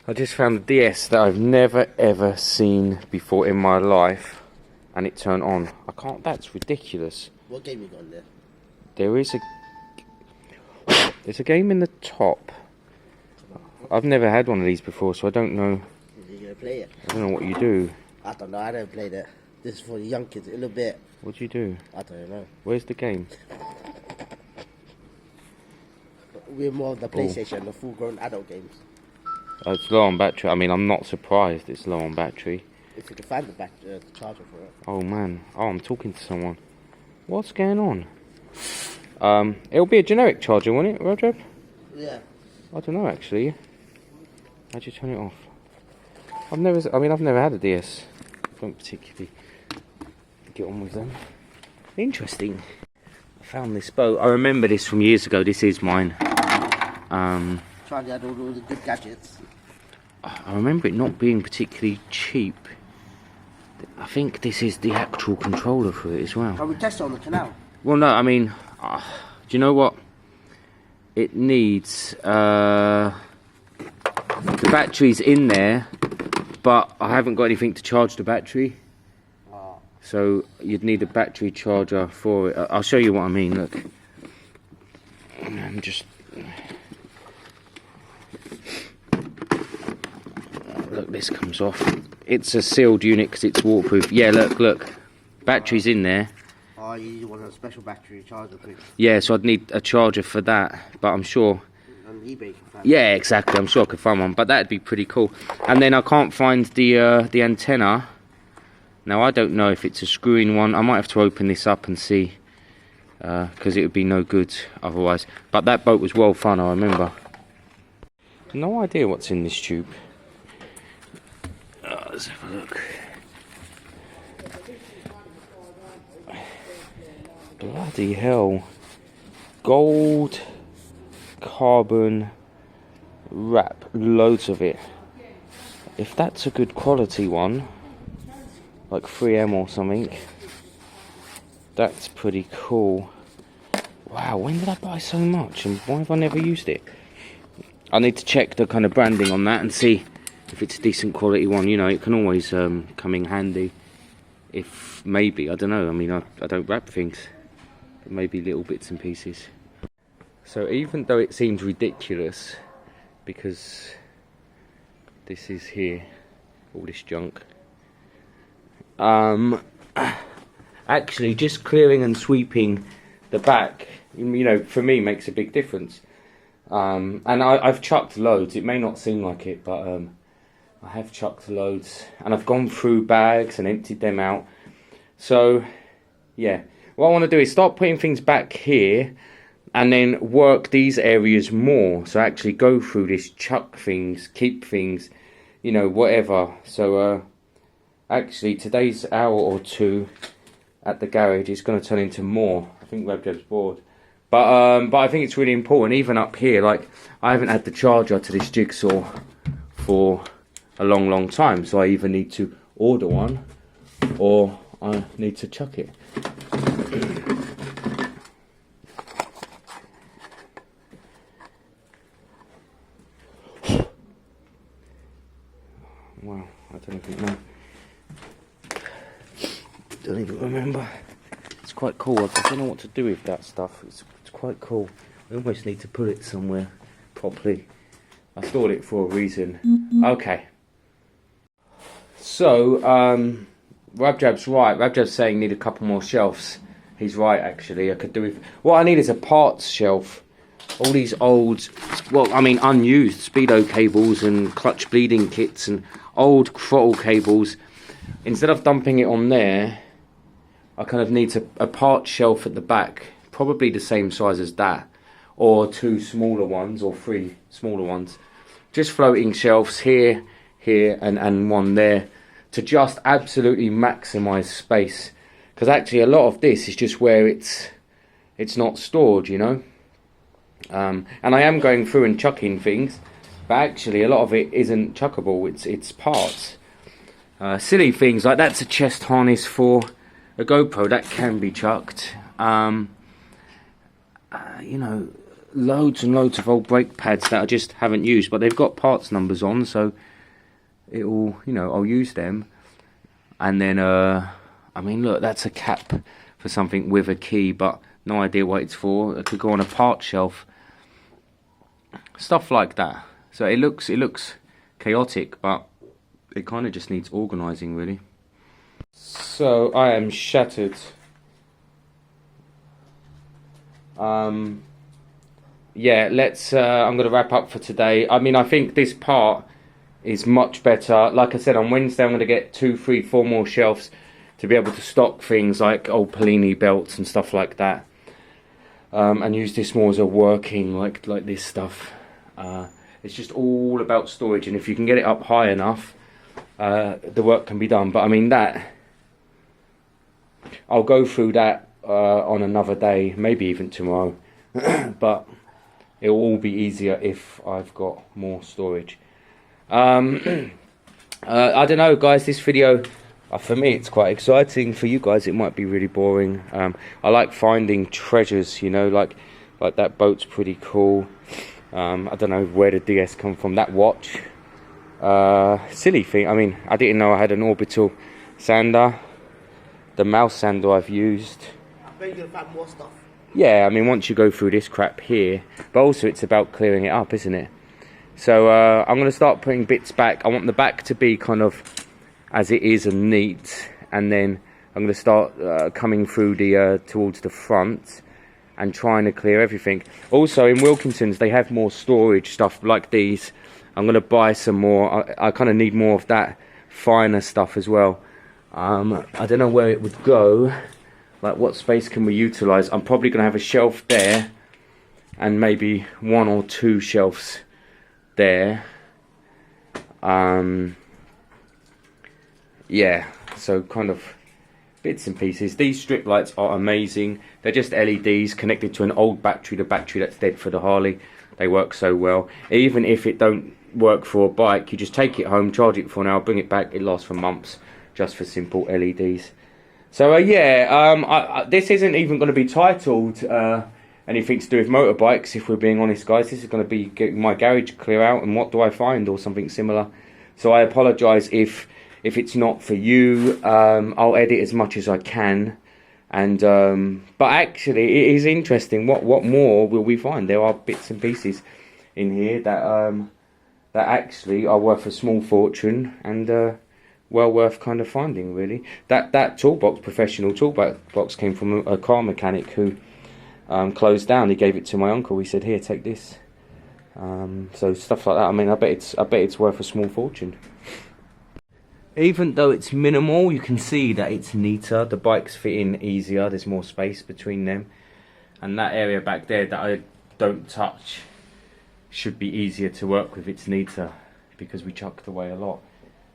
I just found a DS that I've never ever seen before in my life, and it turned on. I can't. That's ridiculous. What game you got in there? There's a game in the top. I've never had one of these before, so I don't know. Are you gonna play it? I don't know what you do. I don't know. I don't play that. This is for the young kids. A little bit. What do you do? I don't know. Where's the game? We're more of the PlayStation, the full-grown adult games. Oh, it's low on battery. I mean, I'm not surprised it's low on battery. If you can find the charger for it. Oh man. Oh, I'm talking to someone. What's going on? It'll be a generic charger, won't it, Roger? Yeah. I don't know actually. How'd you turn it off? I've never had a DS. Don't particularly get on with them. Interesting. I found this boat. I remember this from years ago. This is mine. Trying to get all the good gadgets. I remember it not being particularly cheap. I think this is the actual controller for it as well. Can we test it on the canal? Well, no, I mean, do you know what? It needs, the battery's in there, but I haven't got anything to charge the battery. So you'd need a battery charger for it. I'll show you what I mean, look. I'm just... Look, this comes off. It's a sealed unit because it's waterproof. Yeah, look. Battery's in there. Oh, you want a special battery charger thing? Yeah, so I'd need a charger for that, but I'm sure... On eBay you can find Yeah, exactly. I'm sure I could find one, but that'd be pretty cool. And then I can't find the antenna. Now, I don't know if it's a screw-in one. I might have to open this up and see, because it would be no good otherwise. But that boat was well fun, I remember. No idea what's in this tube. Let's have a look. Bloody hell. Gold carbon wrap, loads of it. If that's a good quality one, like 3M or something, that's pretty cool. Wow, when did I buy so much and why have I never used it? I need to check the kind of branding on that and see if it's a decent quality one. You know, it can always come in handy. If maybe, I don't know, I mean, I don't wrap things, but maybe little bits and pieces. So even though it seems ridiculous, because this is here, all this junk, actually just clearing and sweeping the back, you know, for me makes a big difference. And I've chucked loads. It may not seem like it, but I have chucked loads, and I've gone through bags and emptied them out. So yeah, what I want to do is start putting things back here and then work these areas more. So actually go through this, chuck things, keep things, you know, whatever. So actually today's hour or two at the garage is going to turn into more. I think Webjab's bored. But I think it's really important, even up here. Like, I haven't had the charger to this jigsaw for a long time, so I either need to order one or I need to chuck it. Wow, I don't even know. Don't even remember. It's quite cool. I don't know what to do with that stuff. It's quite cool. I almost need to put it somewhere properly. I stored it for a reason. Okay. So, Rabjab's right. Rabjab's saying need a couple more shelves. He's right, actually. I could do with... What I need is a parts shelf. All these old, well, I mean, unused speedo cables and clutch bleeding kits and old throttle cables. Instead of dumping it on there, I kind of need a part shelf at the back, probably the same size as that, or two smaller ones, or three smaller ones. Just floating shelves here, here, and one there, to just absolutely maximise space. Because actually a lot of this is just where it's not stored, you know. And I am going through and chucking things, but actually a lot of it isn't chuckable, it's parts. Silly things like that's a chest harness for a GoPro, that can be chucked. You know, loads and loads of old brake pads that I just haven't used, but they've got parts numbers on, so it will, you know, I'll use them. And then I mean, look, that's a cap for something with a key, but no idea what it's for. It could go on a part shelf, stuff like that. So it looks chaotic, but it kind of just needs organising, really. So I am shattered. Yeah, let's I'm gonna wrap up for today. I mean, I think this part is much better. Like I said, on Wednesday I'm gonna get 2, 3, 4 more shelves to be able to stock things like old Polini belts and stuff like that, and use this more as a working, like this stuff. It's just all about storage, and if you can get it up high enough, the work can be done. But I mean, that I'll go through that on another day, maybe even tomorrow. But it will all be easier if I've got more storage. I don't know, guys, this video, for me it's quite exciting. For you guys it might be really boring. I like finding treasures, you know, like that boat's pretty cool. I don't know where the DS come from. That watch, silly thing. I mean, I didn't know I had an orbital sander. The mouse sander I've used. I bet you're gonna find more stuff. Yeah, I mean, once you go through this crap here, but also it's about clearing it up, isn't it? So I'm going to start putting bits back. I want the back to be kind of as it is and neat, and then I'm going to start coming through the towards the front and trying to clear everything. Also, in Wilkinson's they have more storage stuff like these. I'm going to buy some more. I kind of need more of that finer stuff as well. I don't know where it would go. Like, what space can we utilise? I'm probably going to have a shelf there, and maybe 1 or 2 shelves there. Yeah, so kind of bits and pieces. These strip lights are amazing. They're just LEDs connected to an old battery, the battery that's dead for the Harley. They work so well. Even if it don't work for a bike, you just take it home, charge it for an hour, bring it back. It lasts for months, just for simple LEDs. So yeah, this isn't even going to be titled anything to do with motorbikes, if we're being honest, guys. This is going to be getting my garage clear out and what do I find, or something similar. So I apologise if it's not for you. I'll edit as much as I can, and but actually it is interesting. What more will we find? There are bits and pieces in here that that actually are worth a small fortune, and well worth kind of finding, really. That toolbox, professional toolbox, came from a car mechanic who closed down. He gave it to my uncle. He said, "Here, take this." So stuff like that. I mean, I bet it's worth a small fortune. Even though it's minimal, you can see that it's neater. The bikes fit in easier. There's more space between them, and that area back there that I don't touch should be easier to work with. It's neater because we chucked away a lot.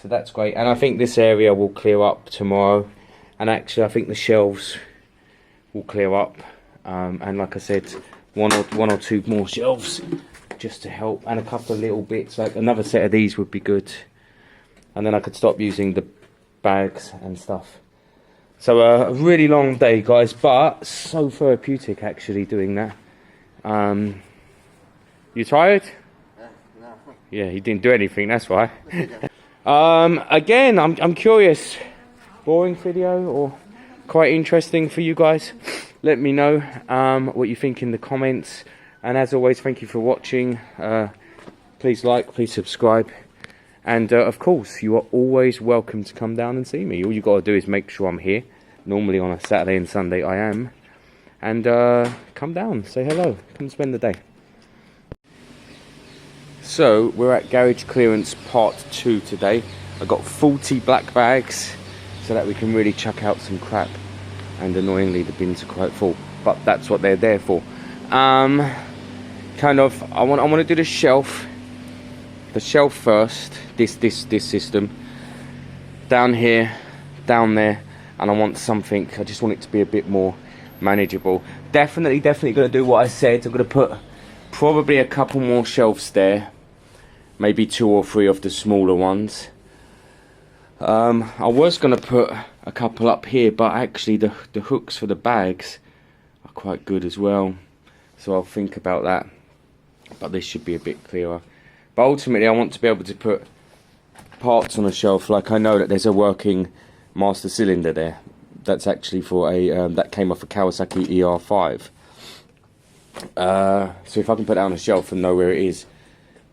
So that's great, and I think this area will clear up tomorrow, and actually I think the shelves will clear up, and like I said, one or two more shelves just to help, and a couple of little bits, like another set of these would be good, and then I could stop using the bags and stuff. So a really long day, guys, but so therapeutic actually doing that. You tired? No. Yeah, he didn't do anything, that's why. Again, I'm curious, boring video or quite interesting for you guys? Let me know what you think in the comments, and as always, thank you for watching. Please like, please subscribe, and of course you are always welcome to come down and see me. All you got to do is make sure I'm here. Normally on a Saturday and Sunday I am, and come down, say hello, come spend the day. So we're at garage clearance part 2 today. I got 40 black bags so that we can really chuck out some crap, and annoyingly the bins are quite full, but that's what they're there for. I want to do the shelf first, this system down here, down there, and I want something, I just want it to be a bit more manageable. Definitely going to do what I said. I'm going to put probably a couple more shelves there, maybe 2 or 3 of the smaller ones. I was going to put a couple up here, but actually the hooks for the bags are quite good as well. so I'll think about that. But this should be a bit clearer. But ultimately I want to be able to put parts on a shelf. Like I know that there's a working master cylinder there. That's actually for a that came off a Kawasaki ER5. So if I can put it on a shelf and know where it is,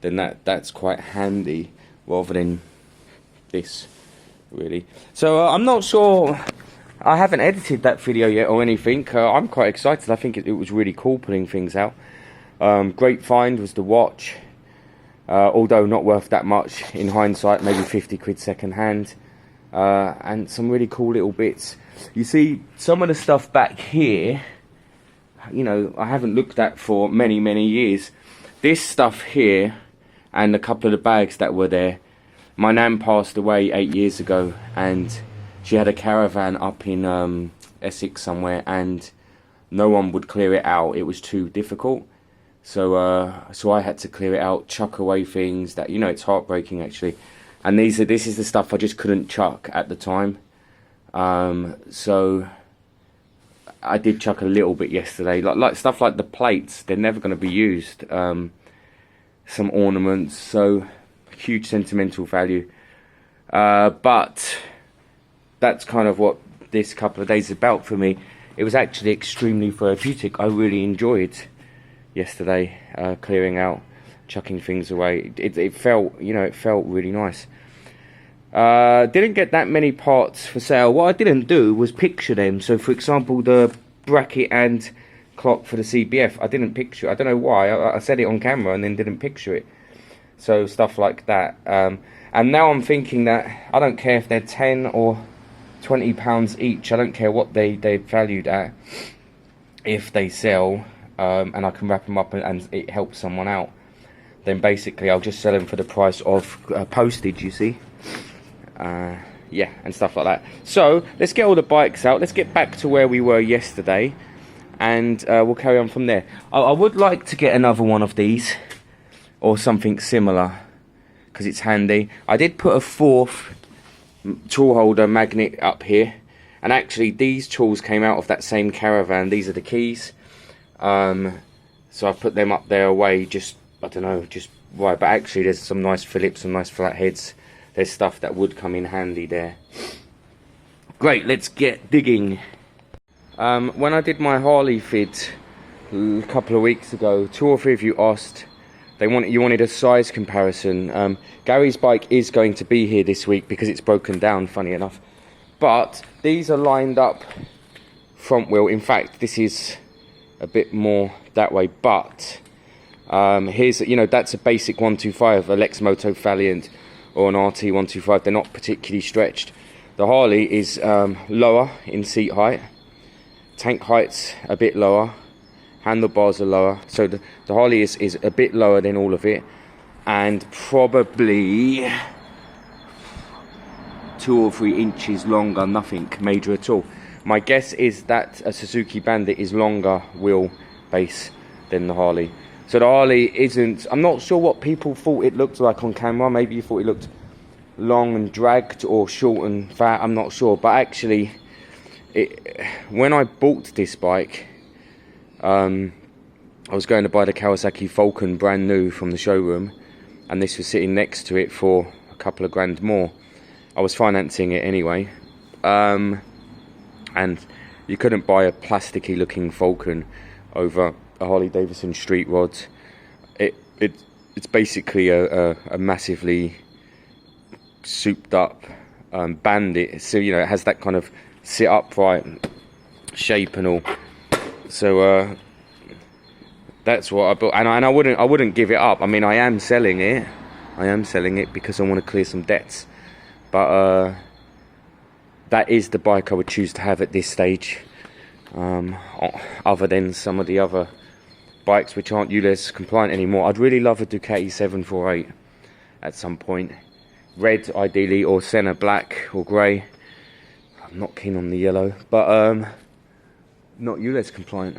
then that's quite handy, rather than this, really. So I'm not sure. I haven't edited that video yet or anything. I'm quite excited. I think it was really cool putting things out. Great find was the watch. Although not worth that much in hindsight, maybe 50 quid second hand. And some really cool little bits. You see, some of the stuff back here, you know, I haven't looked at for many years. This stuff here, and a couple of the bags that were there, my nan passed away 8 years ago, and she had a caravan up in Essex somewhere, and no one would clear it out. It was too difficult. So so I had to clear it out, chuck away things that, you know, it's heartbreaking actually. And this is the stuff I just couldn't chuck at the time. So I did chuck a little bit yesterday, like stuff like the plates. They're never going to be used. Some ornaments, so huge sentimental value. But that's kind of what this couple of days is about for me. It was actually extremely therapeutic. I really enjoyed yesterday clearing out, chucking things away. It felt, you know, it felt really nice. Didn't get that many parts for sale. What I didn't do was picture them. So for example, the bracket and clock for the CBF, I didn't picture. I don't know why. I said it on camera and then didn't picture it. So stuff like that. And now I'm thinking that I don't care if they're 10 or 20 pounds each. I don't care what they're valued at. If they sell, and I can wrap them up and it helps someone out, then basically I'll just sell them for the price of postage, you see. Yeah, and stuff like that. So let's get all the bikes out. Let's get back to where we were yesterday, and we'll carry on from there. I would like to get another one of these or something similar, because it's handy. I did put a fourth tool holder magnet up here, and actually these tools came out of that same caravan. These are the keys. So I put them up there away, just, I don't know, just right. But actually there's some nice Phillips, some nice flat heads. There's stuff that would come in handy there. Great, let's get digging. When I did my Harley vid a couple of weeks ago, 2 or 3 of you asked, you wanted a size comparison. Gary's bike is going to be here this week because it's broken down, funny enough. But these are lined up front wheel. In fact, this is a bit more that way, but here's, you know, that's a basic 125, a lexmoto Valiant or an RT 125. They're not particularly stretched. The Harley is lower in seat height, tank height's a bit lower, handlebars are lower, so the Harley is a bit lower than all of it, and probably 2 or 3 inches longer. Nothing major at all. My guess is that a Suzuki Bandit is longer wheelbase than the Harley. So the Harley isn't, I'm not sure what people thought it looked like on camera. Maybe you thought it looked long and dragged or short and fat, I'm not sure. But actually, when I bought this bike, I was going to buy the Kawasaki Falcon brand new from the showroom, and this was sitting next to it for a couple of grand more. I was financing it anyway, and you couldn't buy a plasticky looking Falcon over a Harley Davidson street rod. It's basically a massively souped up Bandit, so you know it has that kind of sit upright shape and all. So that's what I bought, and I wouldn't give it up. I mean, I am selling it because I want to clear some debts, but that is the bike I would choose to have at this stage, other than some of the other bikes which aren't ULEZ compliant anymore. I'd really love a Ducati 748 at some point, red ideally, or Senna black or grey. I'm not keen on the yellow, but not ULEZ compliant.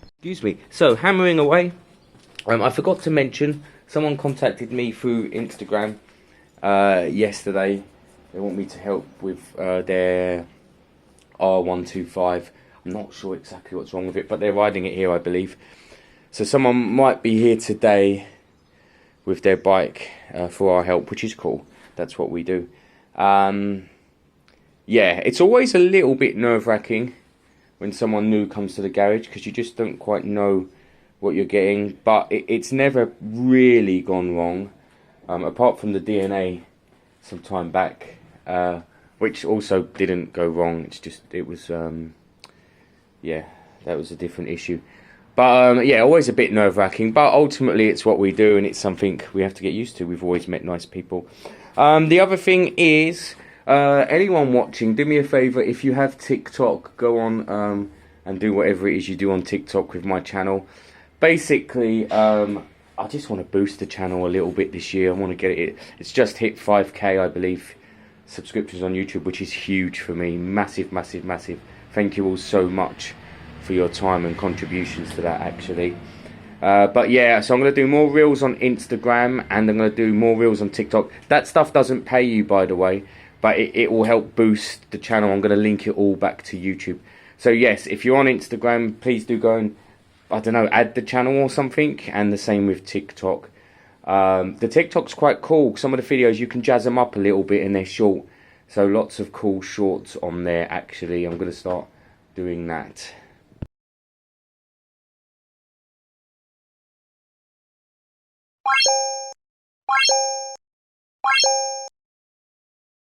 Excuse me. So hammering away. I forgot to mention, someone contacted me through Instagram yesterday. They want me to help with their R125. I'm not sure exactly what's wrong with it, but they're riding it here, I believe. So someone might be here today with their bike for our help, which is cool. That's what we do. Yeah, it's always a little bit nerve-wracking when someone new comes to the garage, because you just don't quite know what you're getting. But it's never really gone wrong, apart from the DNA some time back, which also didn't go wrong. It was yeah, that was a different issue. But yeah, always a bit nerve-wracking, but ultimately it's what we do, and it's something we have to get used to. We've always met nice people. The other thing is, anyone watching, do me a favour, if you have TikTok, go on and do whatever it is you do on TikTok with my channel. Basically, I just want to boost the channel a little bit this year. I want to get it. It's just hit 5k, I believe, subscriptions on YouTube, which is huge for me. Massive, massive, massive. Thank you all so much for your time and contributions to that, actually. But yeah, so I'm going to do more reels on Instagram, and I'm going to do more reels on TikTok. That stuff doesn't pay you, by the way, but it will help boost the channel. I'm going to link it all back to YouTube. So yes, if you're on Instagram, please do go and, I don't know, add the channel or something, and the same with TikTok. The TikTok's quite cool. Some of the videos, you can jazz them up a little bit, and they're short. So lots of cool shorts on there, actually. I'm going to start doing that.